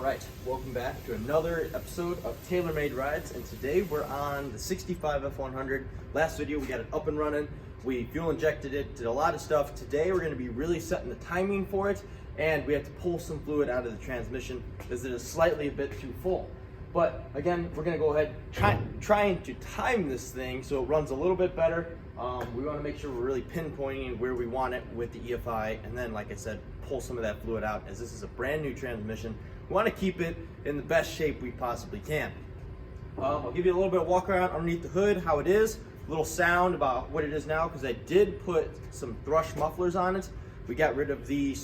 Alright, welcome back to another episode of Tailor-Made Rides, and today we're on the 65 F100. Last video we got it up and running, we fuel injected it, did a lot of stuff. Today we're going to be really setting the timing for it, and we have to pull some fluid out of the transmission because it is slightly a bit too full. But again, we're going to go ahead trying to time this thing so it runs a little bit better. We want to make sure we're really pinpointing where we want it with the EFI, and then like I said, pull some of that fluid out as this is a brand new transmission. We want to keep it in the best shape we possibly can. I'll give you a little bit of walk around underneath the hood, how it is, a little sound about what it is now, because I did put some thrush mufflers on it. We got rid of the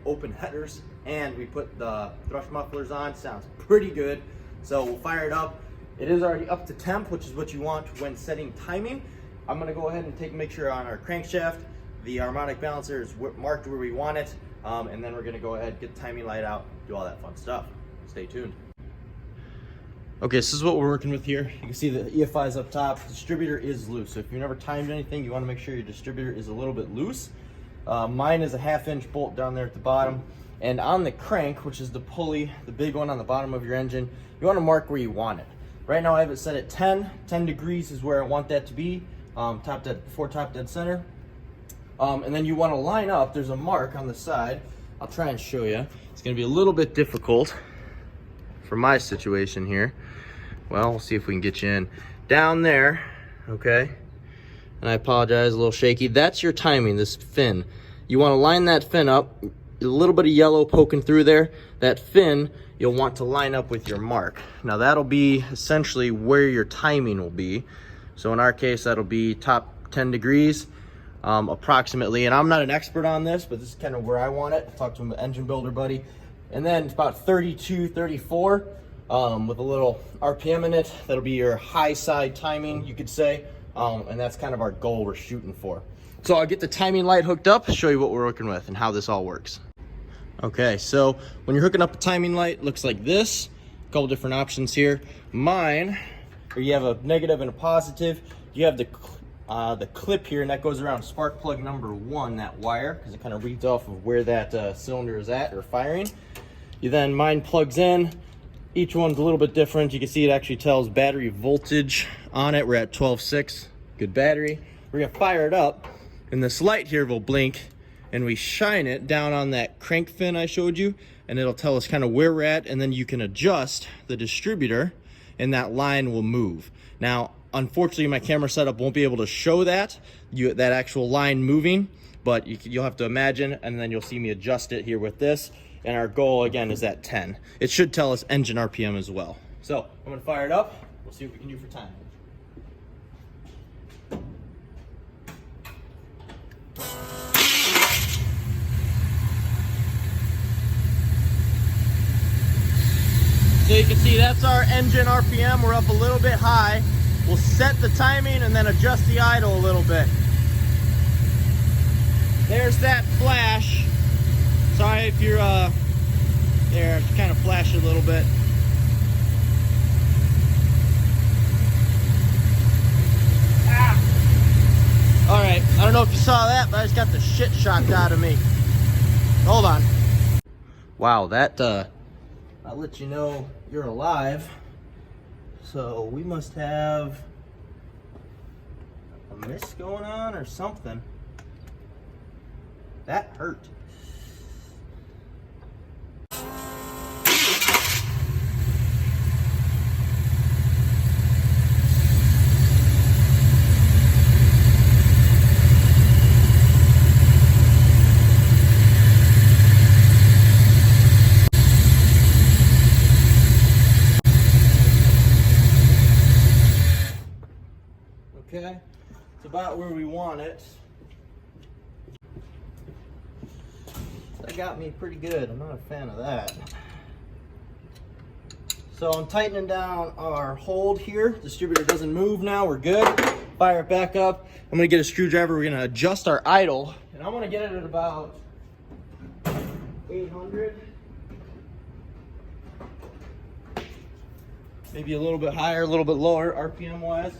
open headers, and we put the thrush mufflers on. Sounds pretty good. So we'll fire it up. It is already up to temp, which is what you want when setting timing. I'm gonna go ahead and make sure on our crankshaft, the harmonic balancer is marked where we want it. And then we're gonna go ahead, get the timing light out, do all that fun stuff. Stay tuned. Okay, this is what we're working with here. You can see the EFI is up top. Distributor is loose. So if you've never timed anything, you wanna make sure your distributor is a little bit loose. Mine is a 1/2-inch bolt down there at the bottom. And on the crank, which is the pulley, the big one on the bottom of your engine, you wanna mark where you want it. Right now I have it set at 10 degrees is where I want that to be, top dead center. And then you want to line up, there's a mark on the side. I'll try and show you. It's going to be a little bit difficult for my situation here. Well, we'll see if we can get you in. Down there, okay? And I apologize, a little shaky. That's your timing, this fin. You want to line that fin up, a little bit of yellow poking through there. That fin, you'll want to line up with your mark. Now that'll be essentially where your timing will be. So in our case, that'll be top 10 degrees. Approximately, and I'm not an expert on this, but this is kind of where I want it. I talked to an engine builder buddy, and then it's about 32, 34 with a little RPM in it. That'll be your high side timing, you could say, and that's kind of our goal we're shooting for. So I'll get the timing light hooked up, show you what we're working with and how this all works. Okay, so when you're hooking up a timing light, it looks like this. A couple different options here. Mine, where you have a negative and a positive, you have the clip here, and that goes around spark plug number 1, that wire, because it kind of reads off of where that cylinder is at or firing. Mine plugs in. Each one's a little bit different. You can see it actually tells battery voltage on it. We're at 12.6, good battery. We're gonna fire it up, and this light here will blink, and we shine it down on that crank fin I showed you, and it'll tell us kind of where we're at, and then you can adjust the distributor, and that line will move. Now, unfortunately, my camera setup won't be able to show that actual line moving, but you'll have to imagine, and then you'll see me adjust it here with this. And our goal, again, is at 10. It should tell us engine RPM as well. So I'm gonna fire it up. We'll see what we can do for time. So you can see that's our engine RPM. We're up a little bit high. We'll set the timing and then adjust the idle a little bit. There's that flash. Sorry if you're there, it's kind of flashed a little bit. All right, I don't know if you saw that, but I just got the shit shocked out of me. Hold on. Wow, that I'll let you know you're alive. So we must have a miss going on or something. That hurt. Okay, it's about where we want it. That got me pretty good. I'm not a fan of that. So I'm tightening down our hold here. Distributor doesn't move now, we're good. Fire it back up. I'm gonna get a screwdriver, we're gonna adjust our idle, and I'm gonna get it at about 800. Maybe a little bit higher, a little bit lower, RPM wise.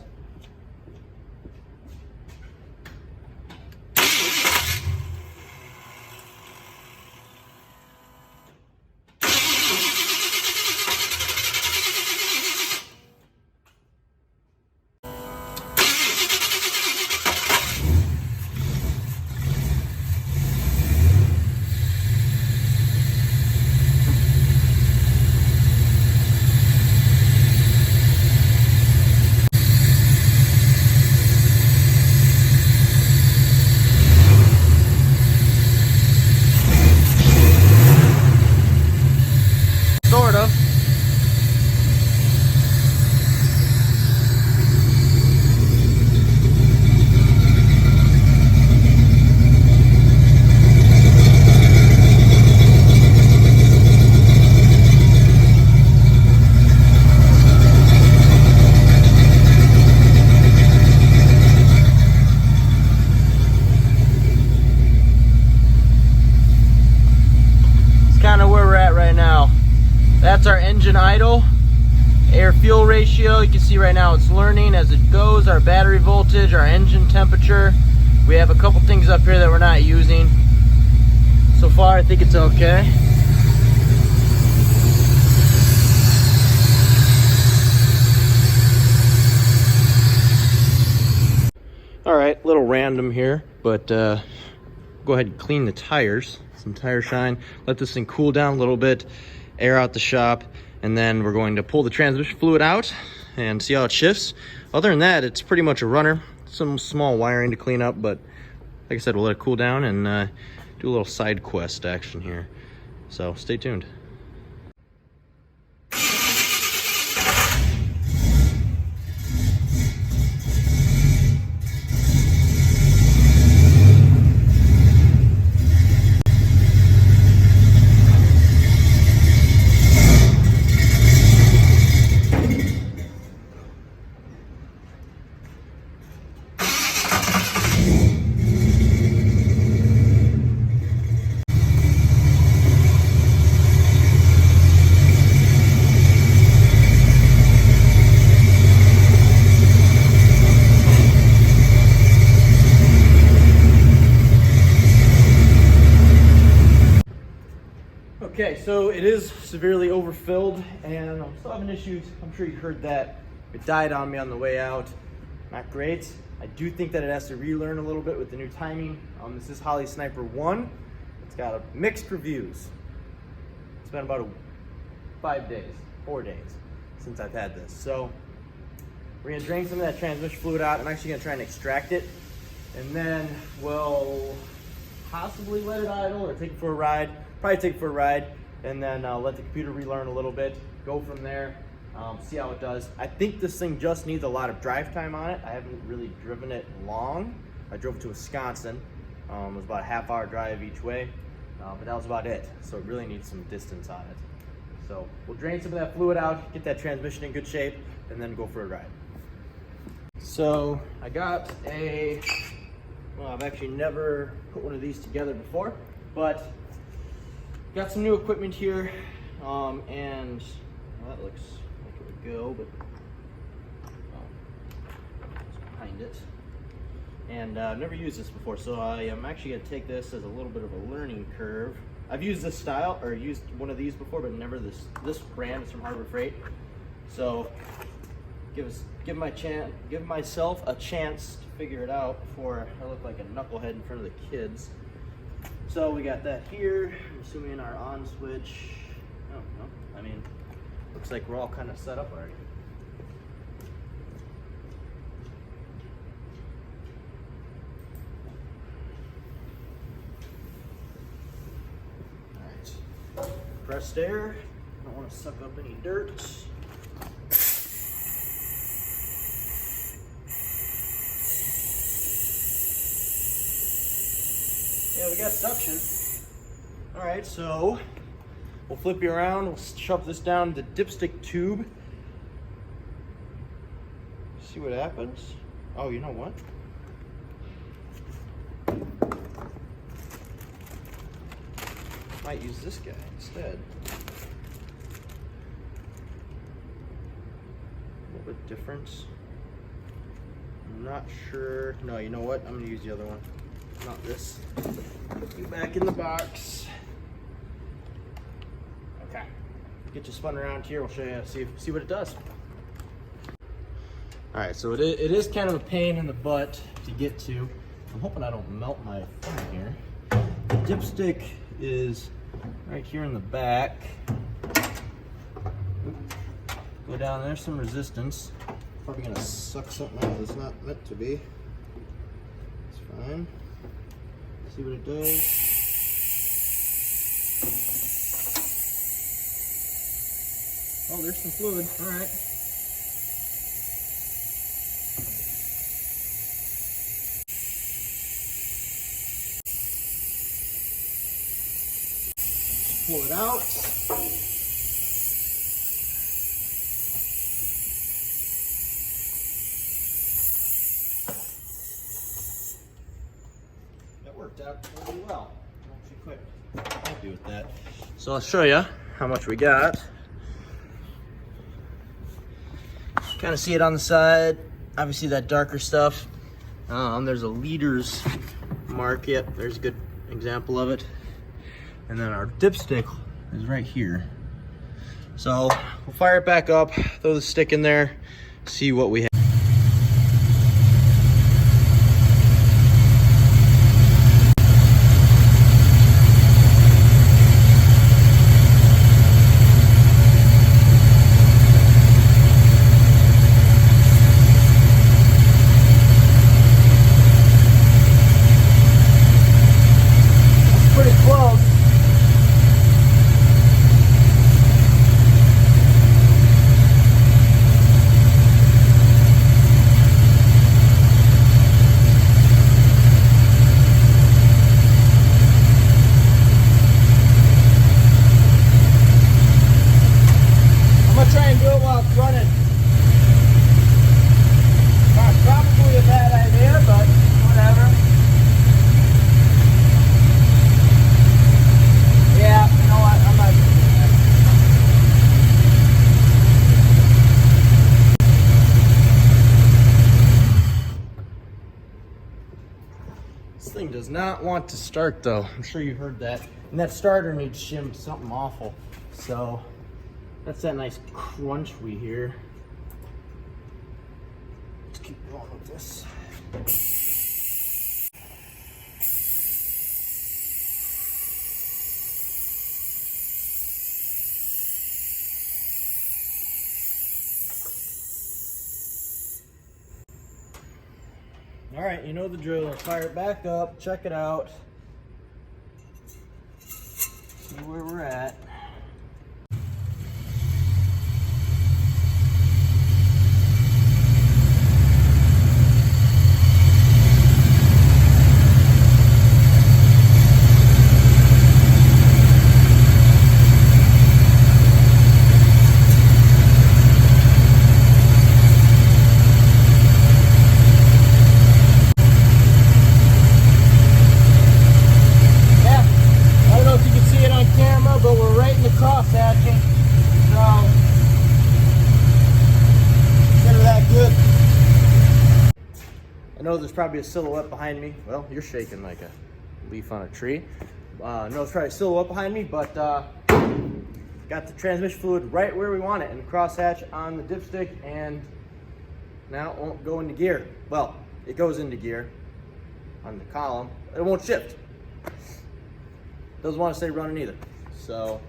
we're at right now. That's our engine idle. Air fuel ratio, you can see right now it's learning as it goes. Our battery voltage, our engine temperature. We have a couple things up here that we're not using. So far, I think it's okay. All right, little random here, but go ahead and clean the tires. Some tire shine. Let this thing cool down a little bit, air out the shop, and then we're going to pull the transmission fluid out and see how it shifts. Other than that, it's pretty much a runner. Some small wiring to clean up, but like I said, we'll let it cool down and do a little side quest action here. So stay tuned. Okay, so it is severely overfilled and I'm still having issues. I'm sure you heard that. It died on me on the way out. Not great. I do think that it has to relearn a little bit with the new timing. This is Holley Sniper 1. It's got mixed reviews. It's been about 4 days since I've had this. So we're gonna drain some of that transmission fluid out. I'm actually gonna try and extract it, and then we'll possibly let it idle or take it for a ride. Probably take it for a ride, and then let the computer relearn a little bit, go from there, see how it does. I think this thing just needs a lot of drive time on it. I haven't really driven it long. I drove it to Wisconsin. It was about a half-hour drive each way, but that was about it. So it really needs some distance on it. So we'll drain some of that fluid out, get that transmission in good shape, and then go for a ride. So I got well, I've actually never put one of these together before, but got some new equipment here, and well, that looks like it would go, but it's behind it. And I've never used this before, so I am actually going to take this as a little bit of a learning curve. I've used this style, or used one of these before, but never this brand. It's from Harbor Freight. So give myself a chance to figure it out before I look like a knucklehead in front of the kids. So we got that here. I'm assuming our on switch. Oh, no. I mean, looks like we're all kind of set up already. All right. Pressed air. Don't want to suck up any dirt. Yeah, we got suction. All right, so we'll flip you around. We'll shove this down the dipstick tube. See what happens. Oh, you know what? Might use this guy instead. A little bit different. I'm not sure. No, you know what? I'm gonna use the other one. Not this. Put you back in the box. Okay. Get you spun around here. We'll show you, see what it does. All right, so it is kind of a pain in the butt to get to. I'm hoping I don't melt my thing here. The dipstick is right here in the back. Go down, there's some resistance. Probably gonna suck something out that's not meant to be. It's fine. See what it does. Oh, there's some fluid. All right. Pull it out. That worked out really well. I'm actually quite happy with that. So I'll show you how much we got. Kind of see it on the side. Obviously that darker stuff. There's a liters mark. Yep, there's a good example of it. And then our dipstick is right here. So we'll fire it back up, throw the stick in there, see what we have. This thing does not want to start though. I'm sure you heard that. And that starter needs shim something awful. So that's that nice crunch we hear. Let's keep going with this. All right, you know the drill. Fire it back up, check it out, see where we're at. I know there's probably a silhouette behind me. Well, you're shaking like a leaf on a tree. No, there's probably a silhouette behind me, but got the transmission fluid right where we want it in the crosshatch on the dipstick, and now it won't go into gear. Well, it goes into gear on the column. It won't shift. Doesn't want to stay running either. So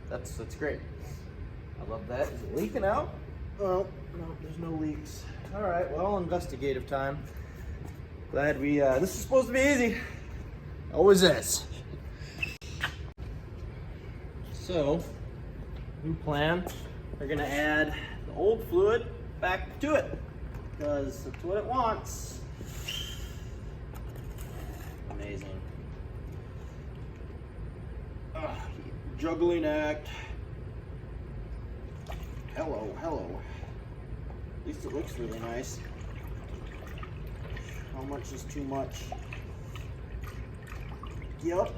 that's great. I love that. Is it leaking out? Oh, no, there's no leaks. All right, well, investigative time. Glad we, this is supposed to be easy. Always is. So, new plan. We're gonna add the old fluid back to it because that's what it wants. Amazing. Juggling act. Hello, hello. At least it looks really nice. How much is too much? Yep,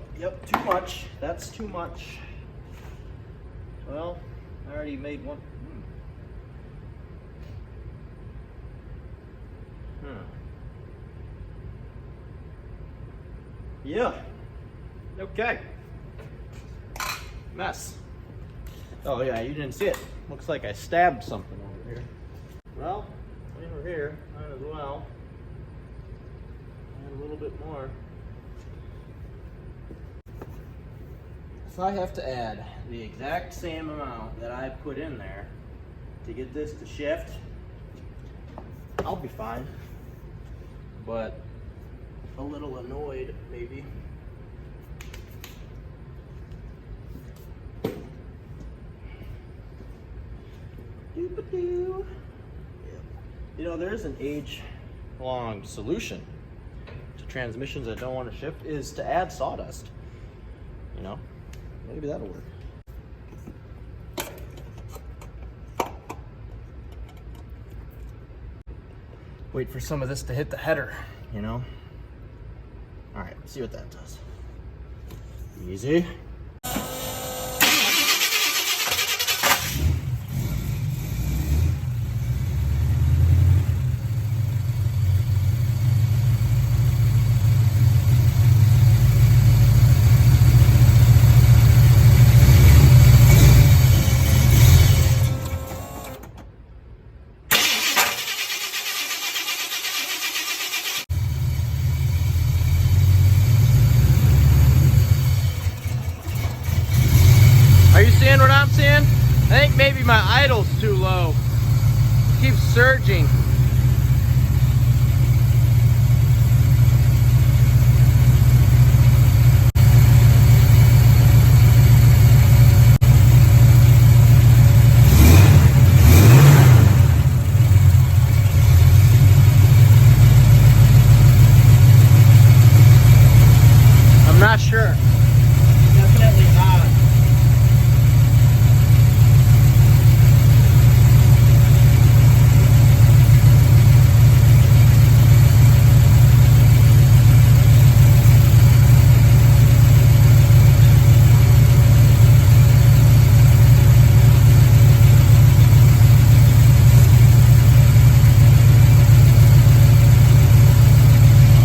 too much. That's too much. Well, I already made one. Yeah. Okay. Mess. Oh yeah, you didn't see it. Looks like I stabbed something over here. Well, over here, might as well. And a little bit more. So I have to add the exact same amount that I put in there to get this to shift. I'll be fine, but a little annoyed maybe. You know, there's an age-long solution to transmissions that don't want to shift, is to add sawdust. You know, maybe that'll work. Wait for some of this to hit the header. you know? All right, see what that does. Easy. Are you seeing what I'm seeing? I think maybe my idle's too low. It keeps surging. I'm not sure. Definitely odd.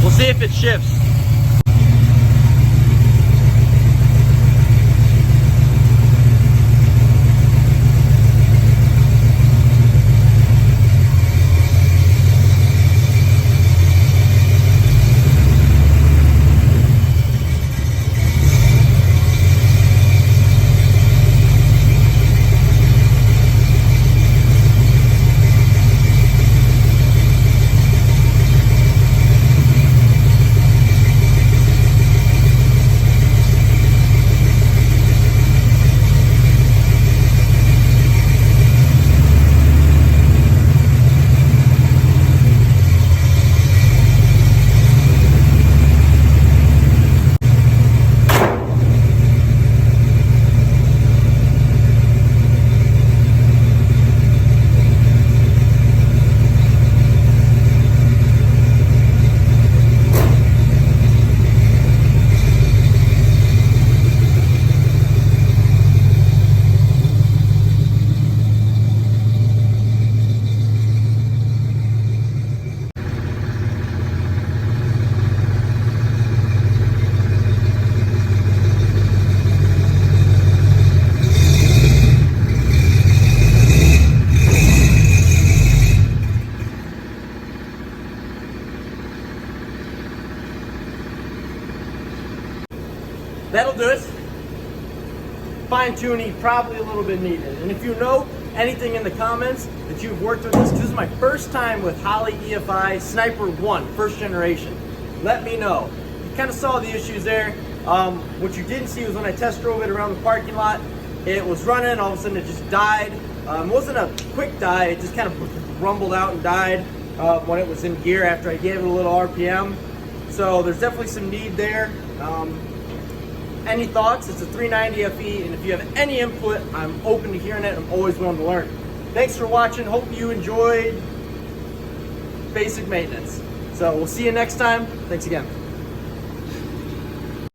We'll see if it shifts. That'll do it. Fine tuning, probably a little bit needed. And if you know anything in the comments that you've worked with this is my first time with Holley EFI Sniper 1, first generation. Let me know. You kind of saw the issues there. What you didn't see was when I test drove it around the parking lot, it was running, all of a sudden it just died. It wasn't a quick die, it just kind of rumbled out and died when it was in gear after I gave it a little RPM. So there's definitely some need there. Any thoughts? It's a 390 FE, and if you have any input, I'm open to hearing it. I'm always willing to learn. Thanks for watching. Hope you enjoyed basic maintenance. So we'll see you next time. Thanks again.